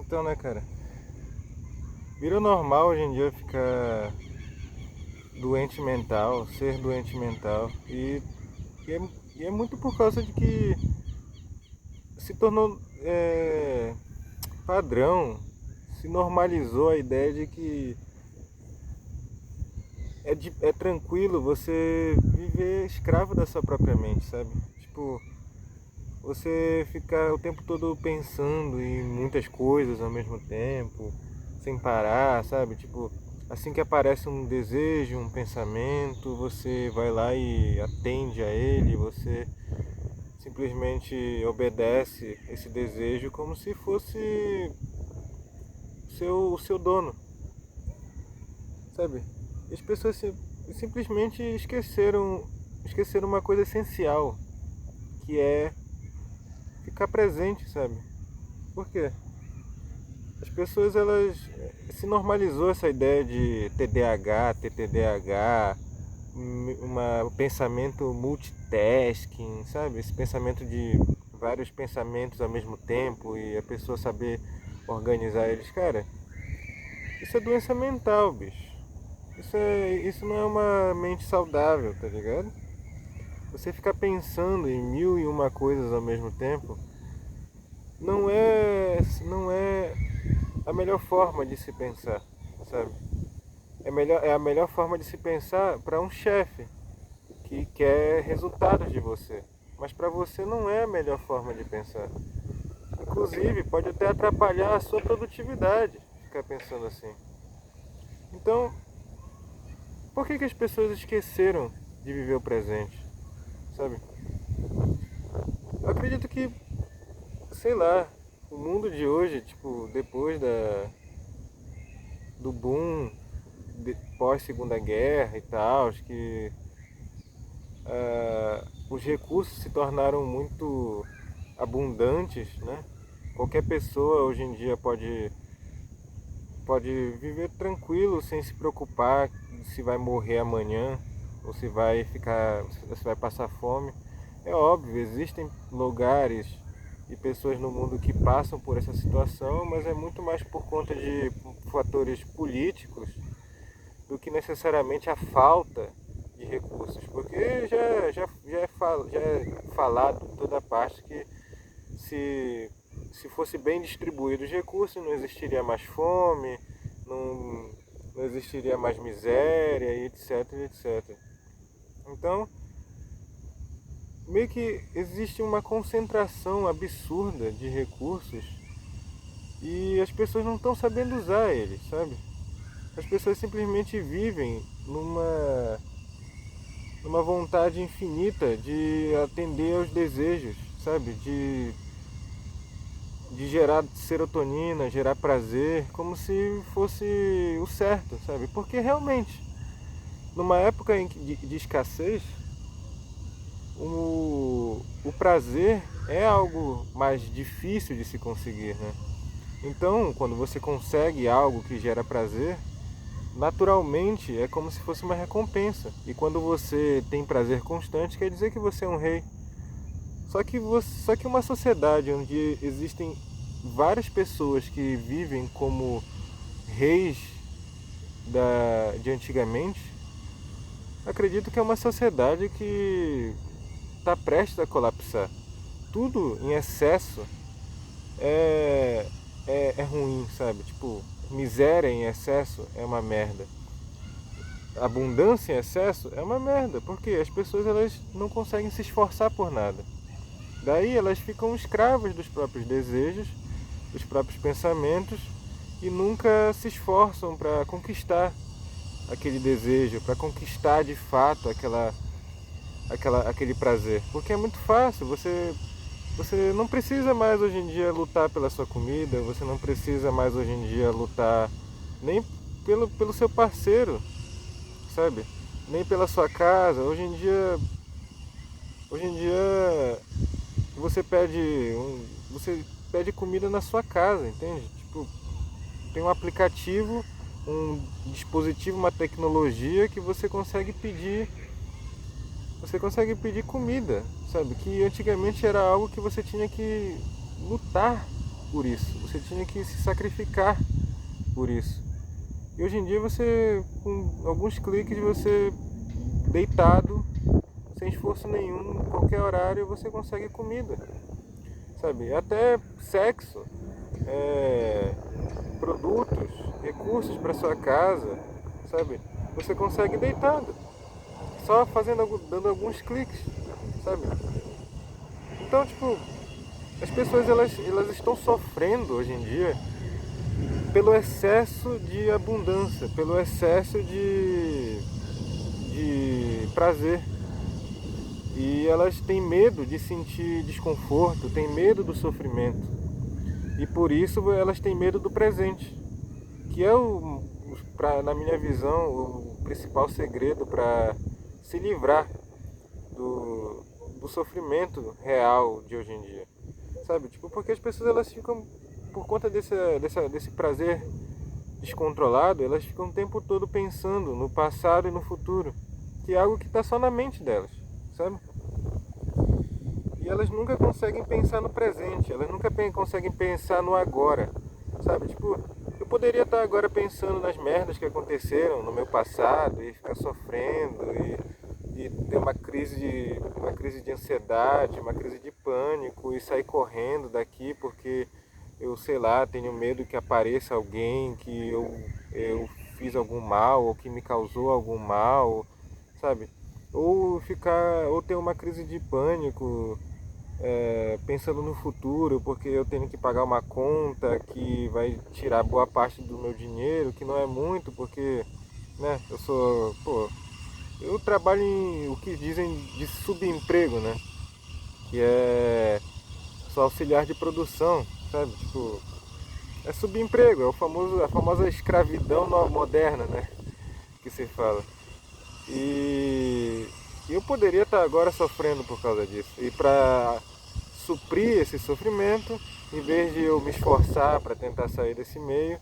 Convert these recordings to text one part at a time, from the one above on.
Então, né, cara? Virou normal hoje em dia ficar doente mental, ser doente mental. E é, e é muito por causa de que se tornou padrão, se normalizou a ideia de que é tranquilo você viver escravo da sua própria mente, sabe? Tipo, você ficar o tempo todo pensando em muitas coisas ao mesmo tempo, sem parar, sabe? Tipo, assim que aparece um desejo, um pensamento, você vai lá e atende a ele, você simplesmente obedece esse desejo como se fosse o seu dono, sabe? E as pessoas simplesmente esqueceram uma coisa essencial, que é ficar presente, sabe? Por quê? As pessoas, elas se normalizou essa ideia de TDAH, TTDH, um pensamento multitasking, sabe? Esse pensamento de vários pensamentos ao mesmo tempo e a pessoa saber organizar eles. Cara, isso é doença mental, bicho. Isso não é uma mente saudável, tá ligado? Você ficar pensando em mil e uma coisas ao mesmo tempo não é a melhor forma de se pensar, sabe? É a melhor forma de se pensar para um chefe que quer resultados de você. Mas para você não é a melhor forma de pensar. Inclusive, pode até atrapalhar a sua produtividade ficar pensando assim. Então, por que as pessoas esqueceram de viver o presente, sabe? Eu acredito que, sei lá, o mundo de hoje, tipo, depois do boom pós Segunda Guerra e tal, acho que os recursos se tornaram muito abundantes, né? Qualquer pessoa hoje em dia pode viver tranquilo sem se preocupar se vai morrer amanhã ou se vai passar fome. É óbvio, existem lugares e pessoas no mundo que passam por essa situação, mas é muito mais por conta de fatores políticos do que necessariamente a falta de recursos, porque já é falado em toda parte que se, se fosse bem distribuído os recursos, não existiria mais fome, não, não existiria mais miséria, e etc, etc. Então, meio que existe uma concentração absurda de recursos e as pessoas não estão sabendo usar eles, sabe? As pessoas simplesmente vivem numa vontade infinita de atender aos desejos, sabe? De gerar serotonina, gerar prazer, como se fosse o certo, sabe? Porque realmente, numa época de escassez, o prazer é algo mais difícil de se conseguir, né? Então, quando você consegue algo que gera prazer, naturalmente é como se fosse uma recompensa. E quando você tem prazer constante, quer dizer que você é um rei. Só que uma sociedade onde existem várias pessoas que vivem como reis de antigamente, acredito que é uma sociedade que está prestes a colapsar. Tudo em excesso é, é ruim, sabe? Tipo, miséria em excesso é uma merda. Abundância em excesso é uma merda, porque as pessoas elas não conseguem se esforçar por nada. Daí elas ficam escravas dos próprios desejos, dos próprios pensamentos e nunca se esforçam para conquistar aquele desejo, para conquistar de fato aquele prazer. Porque é muito fácil, você não precisa mais hoje em dia lutar pela sua comida, você não precisa mais hoje em dia lutar nem pelo seu parceiro, sabe? Nem pela sua casa. Hoje em dia você pede comida na sua casa, entende? Tipo, tem um aplicativo, um dispositivo, uma tecnologia que você consegue pedir comida, sabe? Que antigamente era algo que você tinha que lutar, por isso, você tinha que se sacrificar por isso. E hoje em dia você, com alguns cliques, você deitado, sem esforço nenhum, em qualquer horário você consegue comida, sabe? Até sexo, produtos, recursos para sua casa, sabe? Você consegue deitado, só dando alguns cliques, sabe? Então, tipo, as pessoas elas estão sofrendo hoje em dia pelo excesso de abundância, pelo excesso de prazer. E elas têm medo de sentir desconforto, têm medo do sofrimento. E por isso elas têm medo do presente, que é, na minha visão, o principal segredo para se livrar do sofrimento real de hoje em dia. Sabe? Tipo, porque as pessoas elas ficam, por conta desse prazer descontrolado, elas ficam o tempo todo pensando no passado e no futuro, que é algo que está só na mente delas, sabe? E elas nunca conseguem pensar no presente, elas nunca conseguem pensar no agora, sabe? Tipo, eu poderia estar agora pensando nas merdas que aconteceram no meu passado e ficar sofrendo e ter uma crise de ansiedade, uma crise de pânico e sair correndo daqui porque eu, sei lá, tenho medo que apareça alguém que eu fiz algum mal ou que me causou algum mal, sabe? Ou ter uma crise de pânico pensando no futuro, porque eu tenho que pagar uma conta que vai tirar boa parte do meu dinheiro, que não é muito, porque, né, eu trabalho em o que dizem de subemprego, né, que sou auxiliar de produção, sabe, tipo, é subemprego, a famosa escravidão moderna, né, que se fala. E eu poderia estar agora sofrendo por causa disso. E para suprir esse sofrimento, em vez de eu me esforçar para tentar sair desse meio,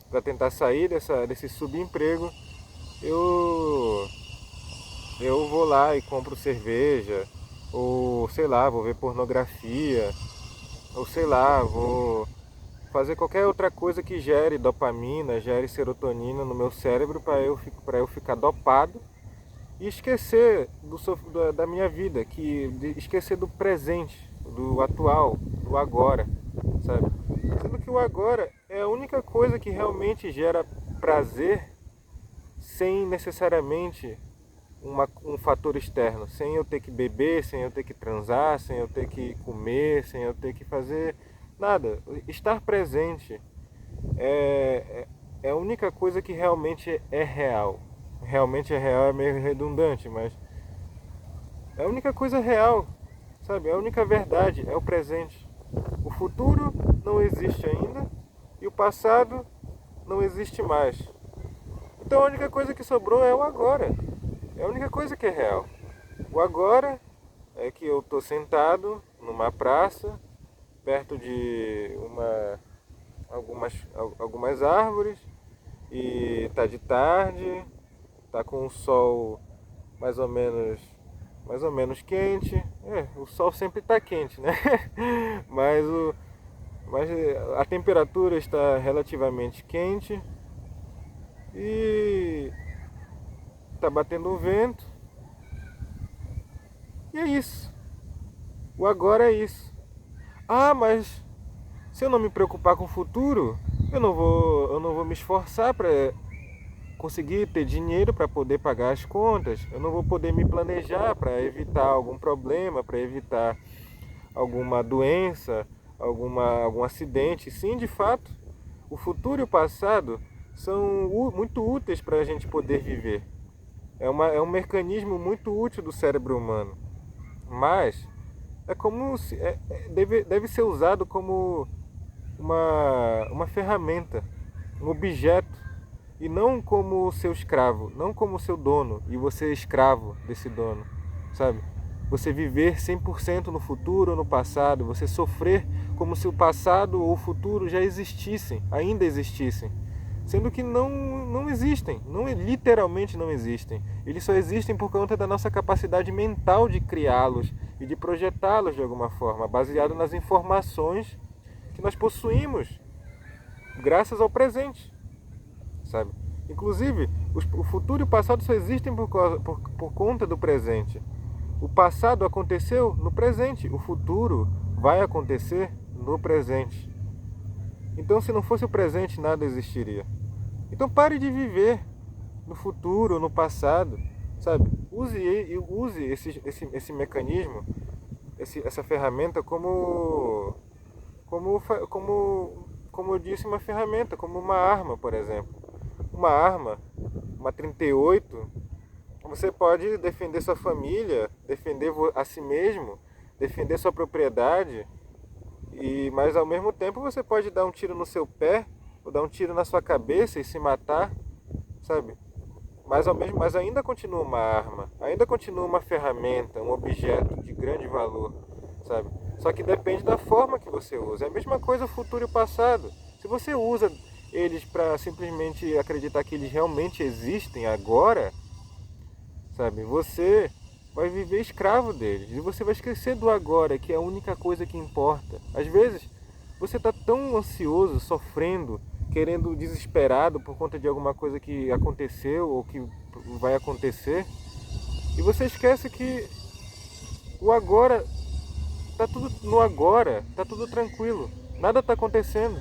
para tentar sair desse subemprego, eu, eu vou lá e compro cerveja, ou sei lá, vou ver pornografia, ou sei lá, vou fazer qualquer outra coisa que gere dopamina, gere serotonina no meu cérebro para eu ficar dopado e esquecer da minha vida, esquecer do presente, do atual, do agora, sabe? Sendo que o agora é a única coisa que realmente gera prazer sem necessariamente um fator externo, sem eu ter que beber, sem eu ter que transar, sem eu ter que comer, sem eu ter que fazer nada. Estar presente é a única coisa que realmente é real. Realmente é real, é meio redundante, mas é a única coisa real, sabe? É a única verdade, é o presente. O futuro não existe ainda e o passado não existe mais. Então a única coisa que sobrou é o agora. É a única coisa que é real. O agora é que eu estou sentado numa praça, perto de algumas árvores, e está de tarde, está com o sol mais ou menos quente. O sol sempre está quente, né? mas, mas a temperatura está relativamente quente e está batendo um vento. E é isso. O agora é isso. Ah, mas se eu não me preocupar com o futuro, eu não vou me esforçar para conseguir ter dinheiro para poder pagar as contas. Eu não vou poder me planejar para evitar algum problema, para evitar alguma doença, algum acidente. Sim, de fato, o futuro e o passado são muito úteis para a gente poder viver. É um mecanismo muito útil do cérebro humano. Mas é como se, deve ser usado como uma ferramenta, um objeto, e não como seu escravo, não como seu dono, e você é escravo desse dono, sabe? Você viver 100% no futuro ou no passado, você sofrer como se o passado ou o futuro já existissem, ainda existissem, sendo que não existem, literalmente não existem. Eles só existem por conta da nossa capacidade mental de criá-los e de projetá-los de alguma forma, baseado nas informações que nós possuímos graças ao presente, sabe? Inclusive, o futuro e o passado só existem por conta do presente. O passado aconteceu no presente, o futuro vai acontecer no presente. Então, se não fosse o presente, nada existiria. Então, pare de viver no futuro, no passado, sabe? Use esse mecanismo, essa ferramenta como eu disse, uma ferramenta, como uma arma, por exemplo. Uma arma, uma 38, você pode defender sua família, defender a si mesmo, defender sua propriedade, mas ao mesmo tempo você pode dar um tiro no seu pé, ou dar um tiro na sua cabeça e se matar, sabe? Mas ainda continua uma arma, ainda continua uma ferramenta, um objeto de grande valor, sabe? Só que depende da forma que você usa. É a mesma coisa o futuro e o passado. Se você usa eles para simplesmente acreditar que eles realmente existem agora, sabe? Você vai viver escravo deles e você vai esquecer do agora, que é a única coisa que importa. Às vezes você está tão ansioso, sofrendo, querendo, desesperado por conta de alguma coisa que aconteceu ou que vai acontecer, e você esquece que o agora tá tudo no agora, tá tudo tranquilo, nada está acontecendo.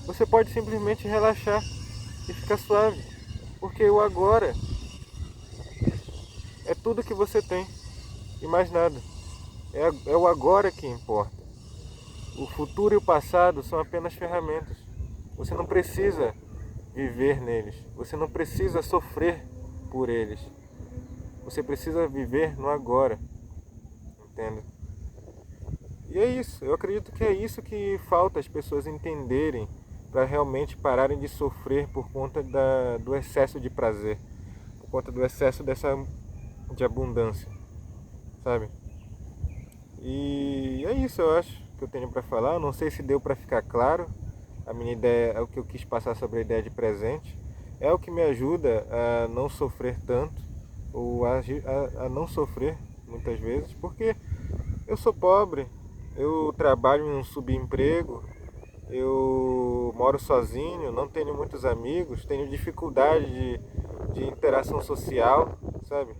Você pode simplesmente relaxar e ficar suave, porque o agora é tudo que você tem e mais nada. É o agora que importa. O futuro e o passado são apenas ferramentas. Você não precisa viver neles. Você não precisa sofrer por eles. Você precisa viver no agora. Entende? E é isso. Eu acredito que é isso que falta as pessoas entenderem para realmente pararem de sofrer por conta do excesso de prazer. Por conta do excesso de abundância. Sabe? E é isso, eu acho, que eu tenho para falar. Eu não sei se deu para ficar claro. A minha ideia é o que eu quis passar sobre a ideia de presente. É o que me ajuda a não sofrer tanto, ou a não sofrer muitas vezes, porque eu sou pobre, eu trabalho em um subemprego, eu moro sozinho, não tenho muitos amigos, tenho dificuldade de interação social, sabe?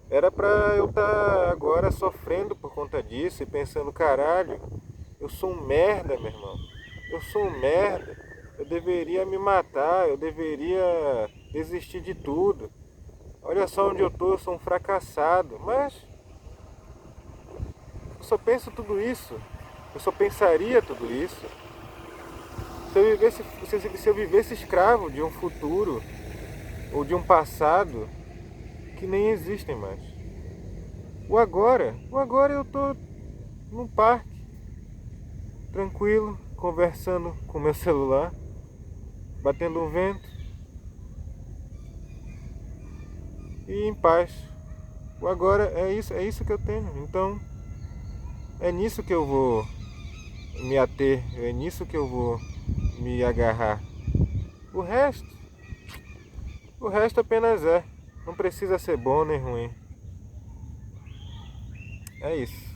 Era pra eu estar agora sofrendo por conta disso e pensando, caralho, eu sou um merda, meu irmão. Eu sou um merda. Eu deveria me matar, eu deveria desistir de tudo. Olha só onde eu sou um fracassado. Mas eu só penso tudo isso. Eu só pensaria tudo isso se eu vivesse escravo de um futuro ou de um passado que nem existem mais. O agora eu tô num parque, tranquilo, conversando com meu celular, batendo um vento e em paz. O agora é isso que eu tenho. Então é nisso que eu vou me ater, é nisso que eu vou me agarrar. O resto apenas é. Não precisa ser bom nem ruim. É isso.